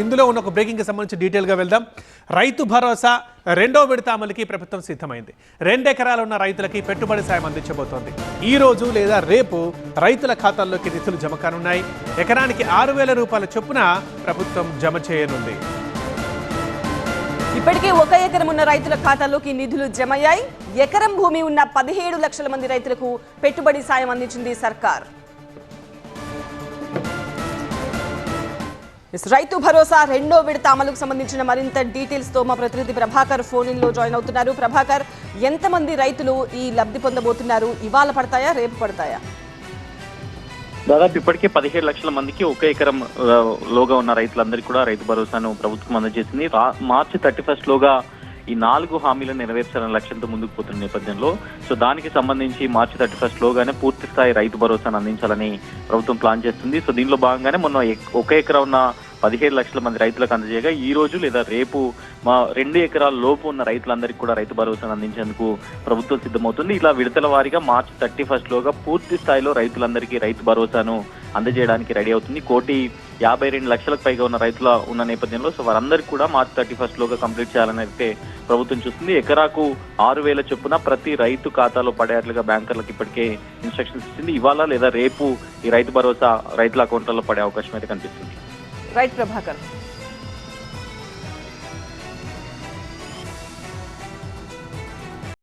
ఇందులో ఉన్న ఒక బ్రేకింగ్ కి సంబంధించి డీటెయిల్ గా వెళ్దాం. రైతు భరోసా రెండో విడత అమలుకి ప్రభుత్వం సిద్ధమైంది. 2 ఎకరాలు ఉన్న రైతులకి పెట్టుబడి సాయం అందించబోతోంది. ఈ రోజు లేదా రేపు రైతుల ఖాతాల్లోకి నిధులు జమ కానున్నాయి. ఎకరానికి 6,000 రూపాయల చొప్పున ప్రభుత్వం జమ చేయనుంది. ఇప్పటికే 1 ఎకరం ఉన్న రైతుల ఖాతాల్లోకి నిధులు జమయ్యాయి. ఎకరం భూమి ఉన్న 17 లక్షల మంది రైతులకు పెట్టుబడి సాయం అందించింది సర్కార్. రైతు భరోసా రెండో విడత అమలుకు సంబంధించిన మరింత డీటెయిల్స్ తో మా ప్రతినిధి ప్రభాకర్ ఫోన్ ఇన్ లో జాయిన్ అవుతున్నారు. ప్రభాకర్, ఎంతమంది రైతులు ఈ లబ్ధి పొందబోతున్నారు? ఇవాళ పడతాయా, రేపు పడతాయా? దాదాపు ఇప్పటికే 17 లక్షల మందికి 1 ఎకరం లోగా ఉన్న రైతులందరికీ కూడా రైతు భరోసాను ప్రభుత్వం అందజేసింది. మార్చి 31 లోగా ఈ 4 హామీలను నెరవేర్చాలనే లక్ష్యంతో ముందుకు పోతున్న నేపథ్యంలో దానికి సంబంధించి మార్చి 31 లోగానే పూర్తి స్థాయి రైతు భరోసాను అందించాలని ప్రభుత్వం ప్లాన్ చేస్తుంది. దీనిలో భాగంగానే మొన్న 1 ఎకరం ఉన్న 17 లక్షల మంది రైతులకు అందజేయగా ఈ రోజు లేదా రేపు 2 ఎకరాల లోపు ఉన్న రైతులందరికీ కూడా రైతు భరోసాను అందించేందుకు ప్రభుత్వం సిద్ధమవుతుంది. ఇలా విడతల వారీగా మార్చి 31 లోగా పూర్తి స్థాయిలో రైతులందరికీ రైతు భరోసాను అందజేయడానికి రెడీ అవుతుంది. 1,52 లక్షలకు పైగా ఉన్న రైతుల ఉన్న నేపథ్యంలో వారందరికీ కూడా మార్చి 31 లోగా కంప్లీట్ చేయాలని అయితే ప్రభుత్వం చూస్తుంది. ఎకరాకు 6,000 చొప్పున ప్రతి రైతు ఖాతాలో పడేట్లుగా బ్యాంకర్లకు ఇప్పటికే ఇన్స్ట్రక్షన్స్ ఇచ్చింది. ఇవాళ లేదా రేపు ఈ రైతు భరోసా రైతుల అకౌంట్లలో పడే అవకాశం అయితే కనిపిస్తుంది. రైట్ ప్రభాకర్.